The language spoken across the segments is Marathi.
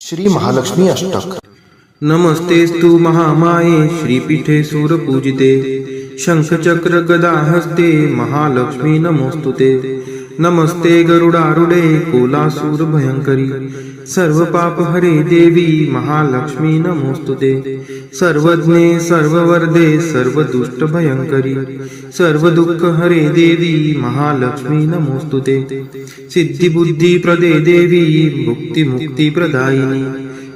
श्री महालक्ष्मी अष्टक। नमस्तेस्तु महामाये श्रीपीठे सूरपूजिते शंखचक्र गदा हस्ते महालक्ष्मी नमोस्तुते। नमस्ते गरुडारूढे कोलासूर भयंकरी सर्व पाप हरे देवी महालक्ष्मी नमोस्तुते। सर्वज्ञे सर्ववरदे सर्वदुष्ट भयंकरी सर्व दुःख हरे देवी महालक्ष्मी नमोस्तुते। सिद्धि बुद्धि प्रदे देवी भुक्ति मुक्ति प्रदायिनी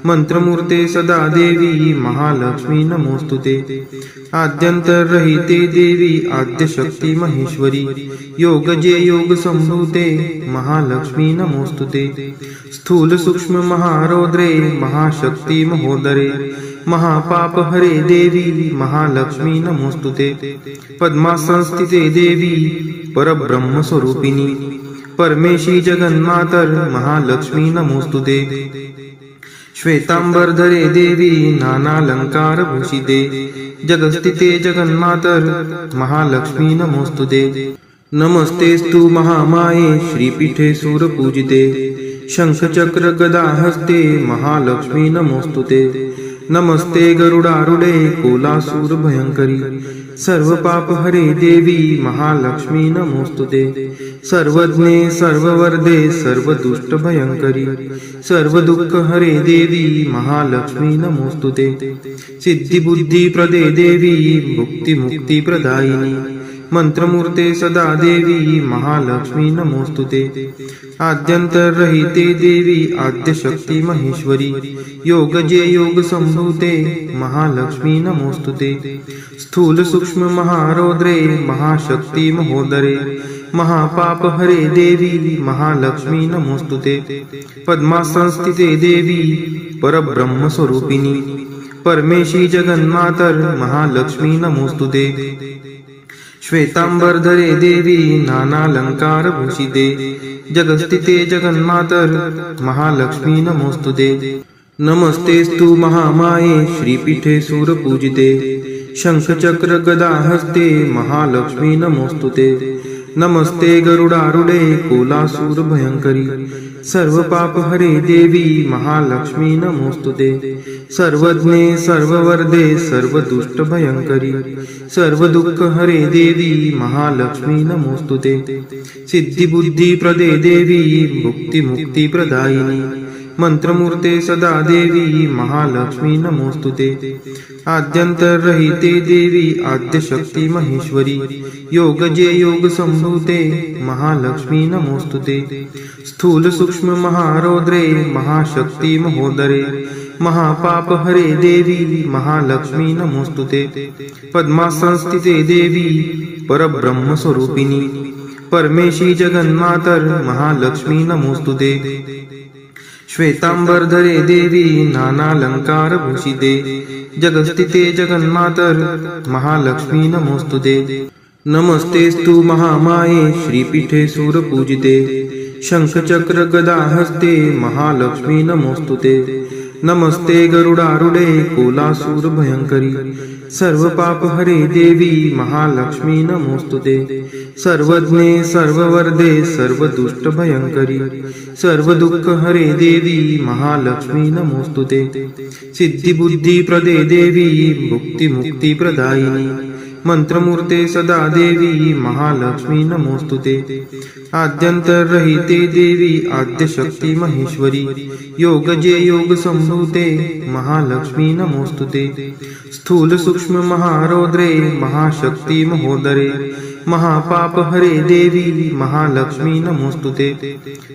मंत्रमूर्ते सदा देवी महालक्ष्मी नमोस्तुते। आद्यंतरहिते देवी आद्यशक्ति महेश्वरी योगजे योग संभूते महालक्ष्मी नमोस्तुते। स्थूल सूक्ष्म महारौद्रे महाशक्ति महोदरे महापाप हरे देवी महालक्ष्मी नमोस्तुते। पद्मासनस्थिते देवी परब्रह्म स्वरूपिणी परमेशी जगन्मातर महालक्ष्मी नमोस्तुते। श्वेतांबरधरे देवी नानालंकार भूषिते जगस्थिते जगन्मातर महालक्ष्मी नमोस्तुते। नमस्तेस्तु महामाये श्रीपीठे सूरपूजिते शंखचक्र गदा हस्ते महालक्ष्मी नमोस्तुते। नमस्ते गरुडारूढे कोलासूर भयंकरी सर्व पाप हरे देवी महालक्ष्मी नमोस्तुते। सर्वज्ञे सर्ववरदे सर्वदुष्ट भयंकरी सर्व दुःख हरे देवी महालक्ष्मी नमोस्तुते। सिद्धि बुद्धि प्रदे देवी भुक्ति मुक्ति प्रदायिनी मंत्रमूर्ते सदा देवी महालक्ष्मी नमोस्तुते। आद्यंतरहिते देवी आद्यशक्ति महेश्वरी योगजे योग संभूते महालक्ष्मी नमोस्तुते। स्थूल सूक्ष्म महारौद्रे महाशक्ति महोदरे महापाप हरे देवी महालक्ष्मी नमोस्तुते। पद्मासनस्थिते देवी परब्रह्म स्वरूपिणी परमेशी जगन्मातर महालक्ष्मी नमोस्तुते। श्वेतांबरधरे देवी नानालंकार भूषिते जगस्थिते जगन्मातर महालक्ष्मी नमोस्तुते। नमस्तेस्तु महामाये श्रीपीठे सूरपूजिते शंखचक्र गदा हस्ते महालक्ष्मी नमोस्तुते। नमस्ते गरुडारूढे कोलासूर भयंकरी सर्व पाप हरे देवी महालक्ष्मी नमोस्तुते। सर्वज्ञे सर्ववरदे सर्वदुष्ट भयंकरी सर्व दुःख हरे देवी महालक्ष्मी नमोस्तुते। सिद्धि बुद्धि प्रदे देवी भुक्ति मुक्ति प्रदायिनी मंत्रमूर्ते सदा देवी महालक्ष्मी नमोस्तुते। आद्यंतरहिते देवी आद्यशक्ति महेश्वरी योगजे योग संभूते महालक्ष्मी नमोस्तुते। स्थूल सूक्ष्म महारौद्रे महाशक्ति महोदरे महापाप हरे देवी महालक्ष्मी नमोस्तुते। पद्मासनस्थिते देवी परब्रह्म स्वरूपिणी परमेशी जगन्मातर महालक्ष्मी नमोस्तुते। श्वेतांबरधरे देवी नानालंकार भूषिते जगस्थिते जगन्मातर महालक्ष्मी नमोस्तुते। नमस्तेस्तु महामाये श्रीपीठे सूरपूजिते शंखचक्र गदा हस्ते महालक्ष्मी नमोस्तुते। नमस्ते गरुडारूढे कोलासूर भयंकरी सर्व पाप हरे देवी महालक्ष्मी नमोस्तुते। सर्वज्ञे सर्ववरदे सर्वदुष्ट भयंकरी सर्व दुःख हरे देवी महालक्ष्मी नमोस्तुते। सिद्धि बुद्धि प्रदे देवी भुक्ति मुक्ति प्रदायिनी मंत्रमूर्ते सदा देवी महालक्ष्मी नमोस्तुते। आद्यंतरहिते देवी आद्यशक्ति महेश्वरी योगजे योग संभूते महालक्ष्मी नमोस्तुते। स्थूल सूक्ष्म महारौद्रे महाशक्ति महोदरे महापाप हरे देवी महालक्ष्मी नमोस्तुते।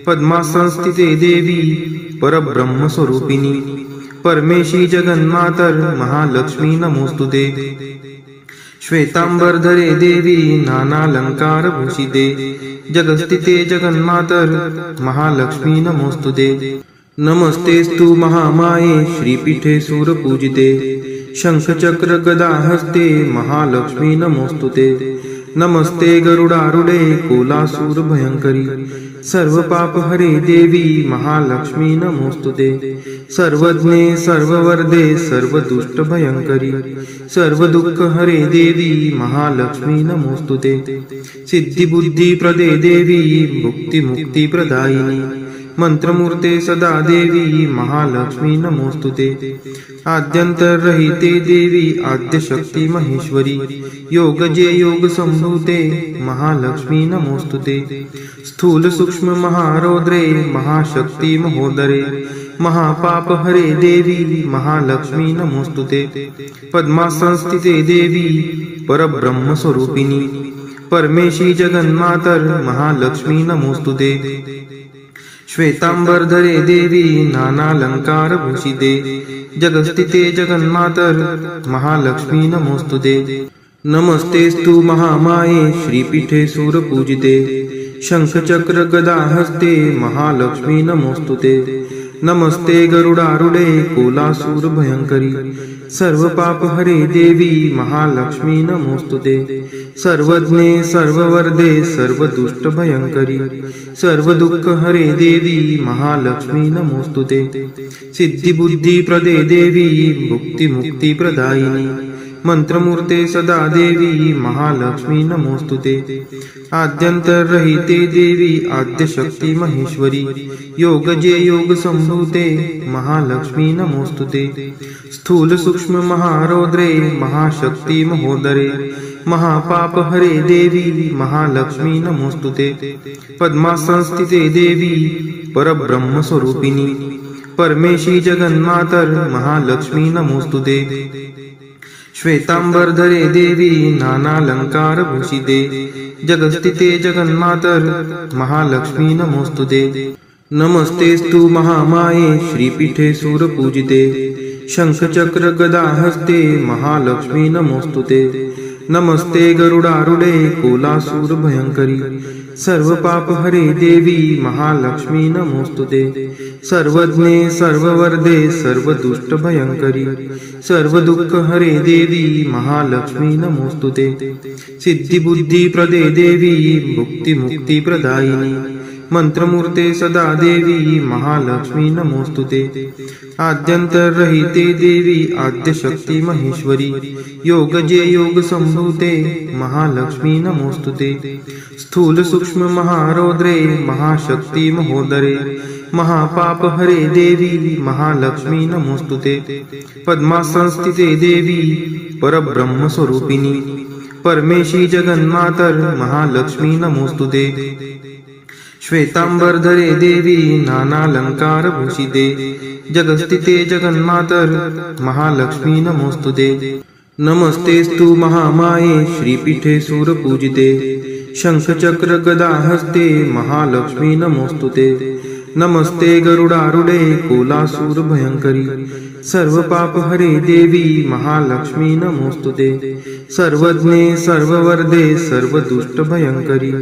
पद्मासनस्थिते देवी परब्रह्म स्वरूपिणी परमेशी जगन्मातर महालक्ष्मी नमोस्तुते। श्वेतांबरधरे देवी नानालंकार भूषिते जगस्थिते जगन्मातर महालक्ष्मी नमोस्तुते। नमस्तेस्तु महामाये श्रीपीठे सूरपूजिते शंखचक्र गदा हस्ते महालक्ष्मी नमोस्तुते। नमस्ते गरुडारूढे कोलासूर भयंकरी सर्व पाप हरे देवी महालक्ष्मी नमोस्तुते। सर्वज्ञे सर्ववरदे सर्वदुष्ट भयंकरी सर्व दुःख हरे देवी महालक्ष्मी नमोस्तुते। सिद्धि बुद्धि प्रदे देवी भुक्ति मुक्ति प्रदायिनी मंत्रमूर्ते सदा देवी महालक्ष्मी नमोस्तुते आद्यंतरहिते देवी आद्यशक्ती महेश्वरी योगजे योग संभूते महालक्ष्मी नमोस्तुते स्थूल सूक्ष्म महारौद्रे महाशक्ती महोदरे महापाप हरे देवी महालक्ष्मी नमोस्तुते पद्मासनस्थिते देवी परब्रह्म स्वरूपिणी परमेशी जगन्मातर महालक्ष्मी नमोस्तुते श्वेतांबरधरे देवी नानालंकार भूषिते जगस्थिते जगन्मातर महालक्ष्मी नमोस्तुते नमस्तेस्तु महामाये श्रीपीठे सूरपूजिते शंखचक्र गदा हस्ते महालक्ष्मी नमोस्तुते नमस्ते गरुडारूढे कोलासूर भयंकरी सर्व पाप हरे देवी महालक्ष्मी नमोस्तुते सर्वज्ञे सर्ववर्धे सर्वदुष्ट भयंकरी सर्व दुःख हरे देवी महालक्ष्मी नमोस्तुते सिद्धिबुद्धी प्रदे देवी मुक्ती मुक्ती प्रदायिनी मंत्रमूर्ते सदा देवी महालक्ष्मी नमोस्तुते आद्यंतरहिते देवी आद्यशक्ती महेश्वरी योगजे योग संभूते महालक्ष्मी नमोस्तुते स्थूल सूक्ष्म महारौद्रे महाशक्ती महोदरे महापाप हरे देवी महालक्ष्मी नमोस्तुते पद्मासनस्थिते देवी परब्रह्म स्वरूपिणी परमेशी जगन्मातर महालक्ष्मी नमोस्तुते श्वेतांबरधरे देवी नानालंकार भूषिते जगस्थिते जगन्मातर महालक्ष्मी नमोस्तुते नमस्तेस्तु महामाये श्रीपीठे सूरपूजिते शंखचक्र गदा हस्ते महालक्ष्मी नमोस्तुते नमस्ते गरुडारूढे कोलासूर भयंकरी सर्व पाप हरे देवी महालक्ष्मी नमोस्तुते सर्वज्ञे सर्ववर्धे सर्वदुष्ट भयंकरी सर्व दुःख हरे देवी महालक्ष्मी नमोस्तुते सिद्धिबुद्धी प्रदे देवी मुक्ती मुक्ती प्रदायिनी मंत्रमूर्ते सदा देवी महालक्ष्मी नमोस्तुते आद्यंतरहिते देवी आद्यशक्ती महेश्वरी योगजे योग संभूते महालक्ष्मी नमोस्तुते स्थूल सूक्ष्म महारौद्रे महाशक्ती महोदरे महापाप हरे देवी महालक्ष्मी नमोस्तुते पद्मासनस्थिते देवी परब्रह्म स्वरूपिणी परमेशी जगन्मातर महालक्ष्मी नमोस्तुते श्वेतांबरधरे देवी नानालंकार भूषिते जगस्थिते जगन्मातर महालक्ष्मी नमोस्तुते नमस्तेस्तु महामाये श्रीपीठे सूरपूजिते शंखचक्र गदा हस्ते महालक्ष्मी नमोस्तुते नमस्ते गरुडारूढे कोलासूर भयंकरी सर्व पाप हरे देवी महालक्ष्मी नमोस्तुते सर्वज्ञे सर्ववर्धे सर्वदुष्ट भयंकरी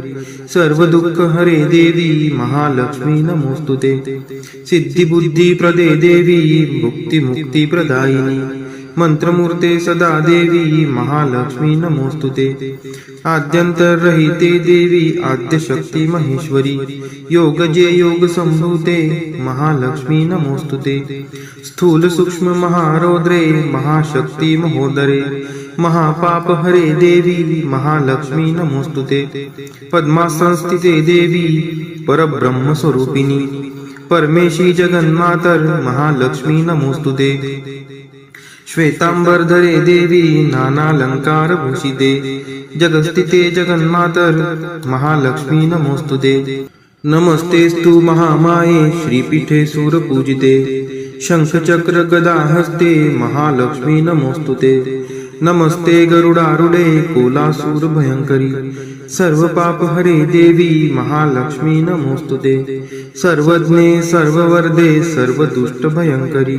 सर्व दुःख हरे देवी महालक्ष्मी नमोस्तुते सिद्धिबुद्धी प्रदे देवी मुक्ती मुक्ती प्रदायिनी मंत्रमूर्ते सदा देवी महालक्ष्मी नमोस्तुते आद्यंतरहिते देवी आद्यशक्ती महेश्वरी योगजे योग संभूते महालक्ष्मी नमोस्तुते स्थूल सूक्ष्म महारौद्रे महाशक्ती महोदरे महापाप हरे देवी महालक्ष्मी नमोस्तुते पद्मासनस्थिते देवी परब्रह्म स्वरूपिणी परमेशी जगन्मातर महालक्ष्मी नमोस्तुते श्वेतांबरधरे देवी नानालंकार भूषिते जगस्थिते जगन्मातर महालक्ष्मी नमोस्तुते नमस्तेस्तु महामाये श्रीपीठे सूरपूजिते शंखचक्र गदा हस्ते महालक्ष्मी नमोस्तुते नमस्ते गरुडारूढे कोलासूर भयंकरी सर्व पाप हरे देवी महालक्ष्मी नमोस्तुते सर्वज्ञे सर्ववर्धे सर्वदुष्ट भयंकरी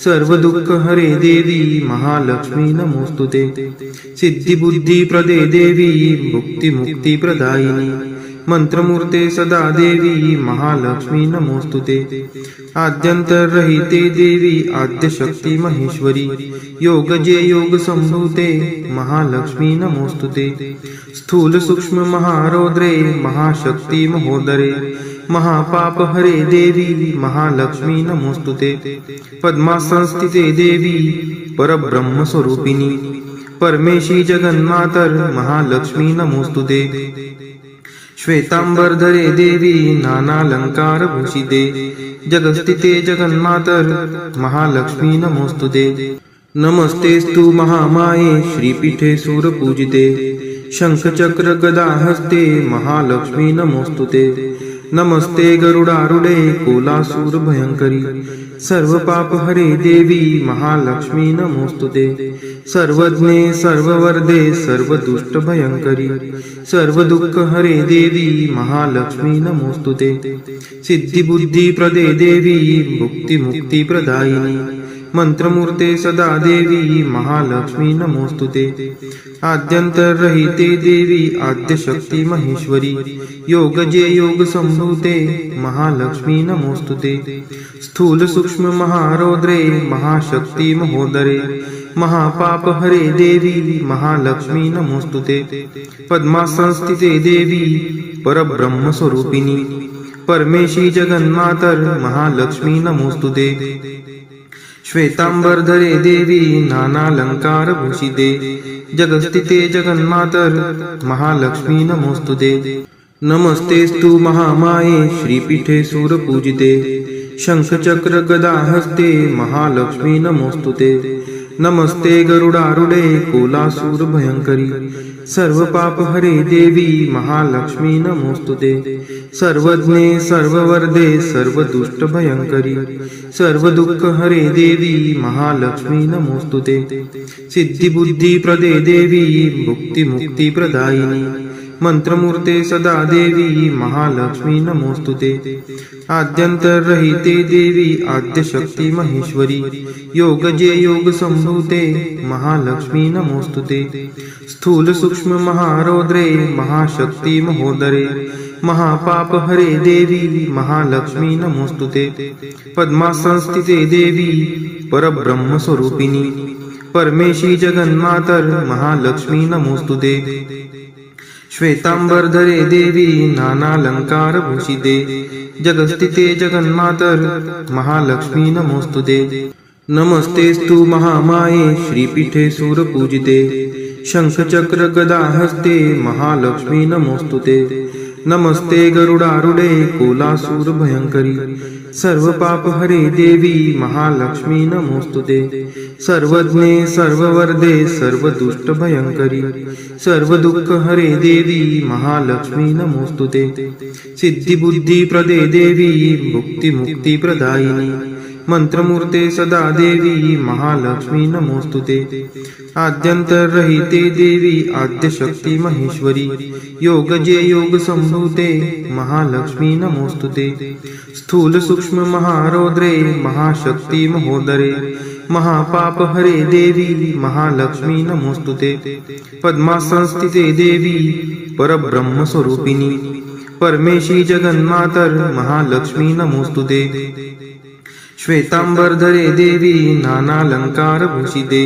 सर्व दुःख हरे देवी महालक्ष्मी नमोस्तुते सिद्धिबुद्धी प्रदे देवी मुक्ती मुक्ती प्रदायिनी मंत्रमूर्ते सदा देवी महालक्ष्मी नमोस्तुते आद्यंतरहिते देवी आद्यशक्ती महेश्वरी योगजे योग संभूते महालक्ष्मी नमोस्तुते स्थूल सूक्ष्म महारौद्रे महाशक्ती महोदरे महापाप हरे देवी महालक्ष्मी नमोस्तुते पद्मासनस्थिते देवी परब्रह्म स्वरूपिणी परमेशी जगन्मातर महालक्ष्मी नमोस्तुते श्वेतांबरधरे देवी नानालंकारभूषिते जगस्थिते जगन्मातर महालक्ष्मी नमोस्तुते। नमस्तेस्तु महामाये श्रीपीठे सूरपूजिते शंखचक्र गदाहस्ते महालक्ष्मी नमोस्तुते। नमस्ते गरुडारूढे कोलासूर भयंकरी सर्वपापहरे देवी महालक्ष्मी नमोस्तुते। सर्वज्ञे सर्ववरदे सर्वदुष्टभयंकरी सर्वदुःखहरे देवी महालक्ष्मी नमोस्तुते। सिद्धिबुद्धिप्रदे देवी मुक्तिमुक्तिप्रदायिनी मंत्रमूर्ते सदा देवी महालक्ष्मी नमोस्तुते। आद्यंतरहिते देवी आद्यशक्ती महेश्वरी योगजे योग संभूते महालक्ष्मी नमोस्तुते। स्थूल सूक्ष्म महारौद्रे महाशक्ती महोदरे महापापहरे देवी महालक्ष्मी नमोस्तुते। पद्मासनस्थिते देवी परब्रह्म स्वरूपिणी परमेशी जगन्मातर महालक्ष्मी नमोस्तुते। श्वेतांबरधरे देवी नानालंकारभूषिते जगस्थिते जगन्मातर महालक्ष्मी नमोस्तुते। नमस्तेस्तु महामाये श्रीपीठे सूरपूजिते शंखचक्र गदाहस्ते महालक्ष्मी नमोस्तुते। नमस्ते गरुडारूढे कोलासूर भयंकरी सर्वपापहरे देवी महालक्ष्मी नमोस्तुते। सर्वज्ञे सर्ववरदे सर्वदुष्टभयंकरी सर्वदुःखहरे देवी महालक्ष्मी नमोस्तुते। सिद्धिबुद्धिप्रदे देवी मुक्तिमुक्तिप्रदायिनी मंत्रमूर्ते सदा देवी महालक्ष्मी नमोस्तुते। आद्यंतरहिते देवी आद्यशक्ती महेश्वरी योगजे योग संभूते महालक्ष्मी नमोस्तुते। स्थूल सूक्ष्म महारौद्रे महाशक्ती महोदरे महापापहरे देवी महालक्ष्मी नमोस्तुते। पद्मासनस्थिते देवी परब्रह्म स्वरूपिणी परमेशी जगन्मातर महालक्ष्मी नमोस्तुते। श्वेतांबरधरे देवी नानालंकारभूषिते जगस्थिते जगन्मातर महालक्ष्मी नमोस्तुते। नमस्तेस्तु महामाये श्रीपीठे सूरपूजिते शंखचक्र गदाहस्ते महालक्ष्मी नमोस्तुते। नमस्ते गरुडारूढे कोलासूर भयंकरी सर्वपापहरे देवी महालक्ष्मी नमोस्तुते। सर्वज्ञे सर्ववरदे सर्वदुष्टभयंकरी सर्वदुःखहरे देवी महालक्ष्मी नमोस्तुते। सिद्धिबुद्धिप्रदे देवी मुक्तिमुक्तिप्रदायिनी मंत्रमूर्ते सदा देवी महालक्ष्मी नमोस्तुते। आद्यंतरहिते देवी आद्यशक्ती महेश्वरी योगजे योग संभूते महालक्ष्मी नमोस्तुते। स्थूल सूक्ष्म महारौद्रे महाशक्ती महोदरे महापापहरे देवी महालक्ष्मी नमोस्तुते। पद्मासनस्थिते देवी परब्रह्म स्वरूपिणी परमेशी जगन्मातर महालक्ष्मी नमोस्तुते। श्वेतांबरधरे देवी नानालंकारभूषिते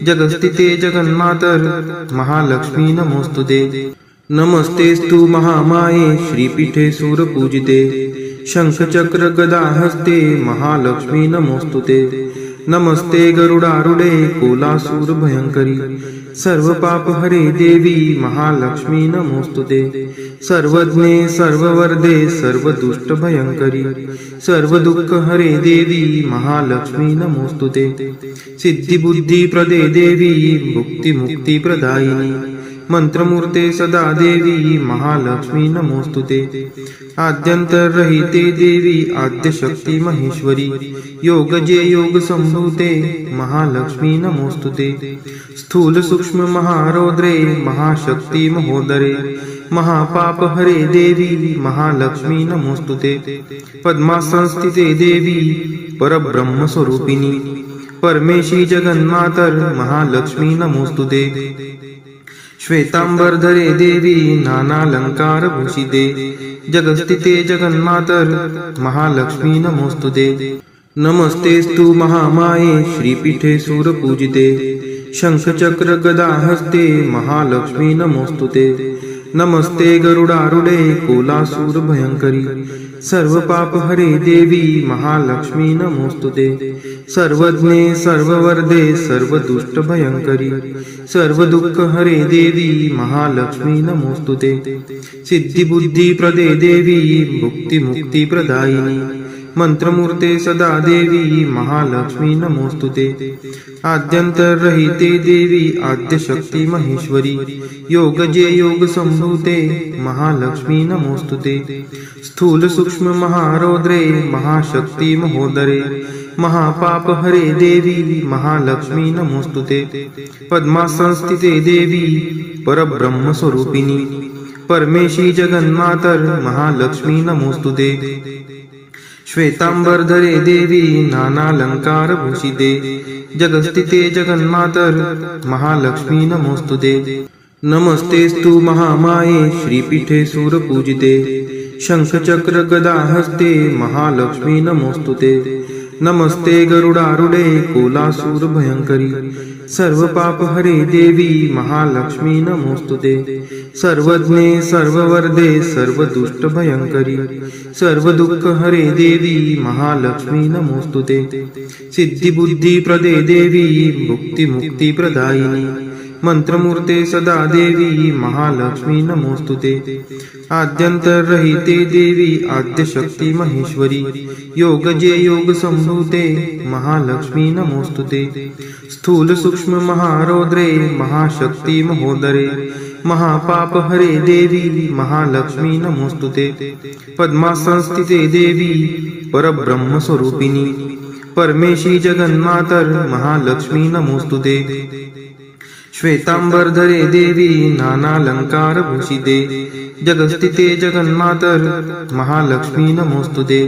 जगस्थिते जगन्मातर महालक्ष्मी नमोस्तुते। नमस्तेस्तु महामाये श्रीपीठे सूरपूजिते शंखचक्र गदाहस्ते महालक्ष्मी नमोस्तुते। नमस्ते गरुडारूढे कोलासूर भयंकरी सर्वपापहरे देवी महालक्ष्मी नमोस्तुते। सर्वज्ञे सर्ववरदे सर्वदुष्टभयंकरी सर्वदुःखहरे देवी महालक्ष्मी नमोस्तुते। सिद्धिबुद्धिप्रदे देवी मुक्तिमुक्तिप्रदायिनी मंत्रमूर्ते सदा देवी महालक्ष्मी नमोस्तुते। आद्यंतरहिते देवी आद्यशक्ती महेश्वरी योगजे योग संभूते महालक्ष्मी नमोस्तुते। स्थूल सूक्ष्म महारौद्रे महाशक्ती महोदरे महापापहरे देवी महालक्ष्मी नमोस्तुते। पद्मासनस्थिते देवी परब्रह्म स्वरूपिणी परमेशी जगन्मातर महालक्ष्मी नमोस्तुते। श्वेतांबरधरे देवी नानालंकारभूषिते जगस्थिते जगन्मातर महालक्ष्मी नमोस्तुते। नमस्तेस्तु महामाये श्रीपीठे सूरपूजिते शंखचक्र गदाहस्ते महालक्ष्मी नमोस्तुते। नमस्ते गरुडारूढे कोलासूर भयंकरी सर्व पाप हरे देवी महालक्ष्मी नमोस्तुते सर्वज्ञे सर्ववर्धे सर्व दुष्ट भयंकरी सर्व दुःख हरे देवी महालक्ष्मी नमोस्तुते सिद्धी बुद्धी प्रदे देवी भुक्ती मुक्ती प्रदायिनी मंत्रमूर्ते सदा देवी महालक्ष्मी नमोस्तुते आद्यंतरहिते देवी आद्यशक्ती महेश्वरी योगजे योग संभूते महालक्ष्मी नमोस्तुते स्थूल सूक्ष्म महारौद्रे महाशक्ती महोदरे महापाप हरे देवी महालक्ष्मी नमोस्तुते पद्मासनस्थिते देवी परब्रह्म स्वरूपिणी परमेशी जगन्मातर महालक्ष्मी नमोस्तुते श्वेतांबरधरे देवी नानालंकार भूषिते जगस्थिते जगन्मातर महालक्ष्मी नमोस्तुते नमस्तेस्तु महामाये श्रीपीठे सूरपूजिते शंखचक्र गदा हस्ते महालक्ष्मी नमोस्तुते नमस्ते गरुडारूढे कोलासूर भयंकरी सर्व पाप हरे देवी महालक्ष्मी नमोस्तुते सर्वज्ञे सर्ववर्धे सर्व दुष्ट भयंकरी सर्व दुःख हरे देवी महालक्ष्मी नमोस्तुते सिद्धी बुद्धी प्रदे देवी भुक्ती मुक्ती प्रदायिनी मंत्रमूर्ते सदा देवी महालक्ष्मी नमोस्तुते आद्यंतरहिते देवी आद्यशक्ती महेश्वरी योगजे योग संभूते महालक्ष्मी नमोस्तुते स्थूल सूक्ष्म महारौद्रे महाशक्ती महोदरे महापाप हरे देवी महालक्ष्मी नमोस्तुते पद्मासनस्थिते देवी परब्रह्म स्वरूपिणी परमेशी जगन्मातर महालक्ष्मी नमोस्तुते श्वेतांबरधरे देवी नानालंकार भूषिते जगस्थिते जगन्मातर महालक्ष्मी नमोस्तुते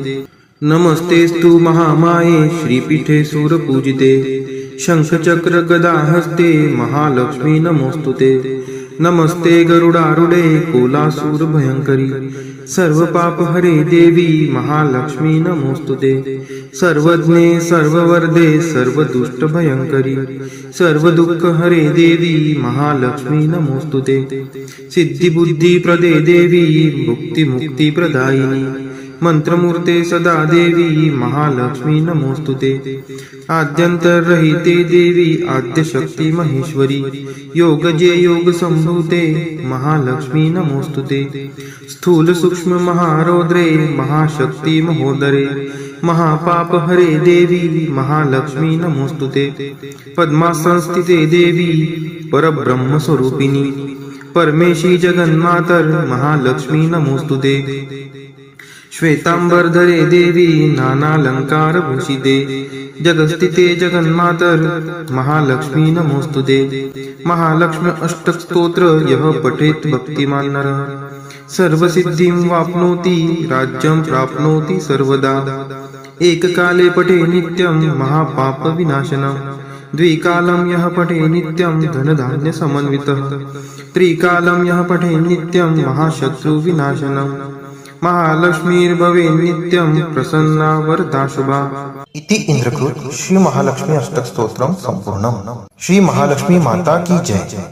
नमस्तेस्तु महामाये श्रीपीठे सूरपूजिते शंखचक्र गदा हस्ते महालक्ष्मी नमोस्तुते नमस्ते गरुडारूढे कोलासूर भयंकरी सर्व पाप हरे देवी महालक्ष्मी नमोस्तुते सर्वज्ञे सर्ववर्धे सर्व दुष्ट भयंकरी सर्व दुःख हरे देवी महालक्ष्मी नमोस्तुते सिद्धी बुद्धी प्रदे देवी भुक्ती मुक्ती प्रदायिनी मंत्रमूर्ते सदा देवी महालक्ष्मी नमोस्तुते आद्यंतरहिते देवी आद्यशक्ती महेश्वरी योगजे योग संभूते महालक्ष्मी नमोस्तुते स्थूल सूक्ष्म महारौद्रे महाशक्ती महोदरे महापाप हरे देवी महालक्ष्मी नमोस्तुते पद्मासनस्थिते देवी परब्रह्म स्वरूपिणी परमेशी जगन्मातर महालक्ष्मी नमोस्तुते श्वेतांबरधरे देवी नानालंकार भूषिते जगस्थिते जगन्मातर महालक्ष्मी नमोस्तुते महालक्ष्मी अष्टक स्तोत्र यः पठेत् भक्तिमान् नरः सर्वसिद्धिं वाप्नोति राज्यं प्राप्नोति सर्वदा एककाले पठे नित्यं महापाप विनाशनम् द्विकालं यः पठे नित्यं धनधान्य समन्वितः त्रिकालं यः पठे नित्यं महाशत्रु विनाशनम् महालक्ष्मीर्भवे नित्यं प्रसन्ना वरदा शुभा। इति इंद्रकृत श्री महालक्ष्मी अष्टक स्तोत्रम संपूर्णम। श्री महालक्ष्मी माता की जय।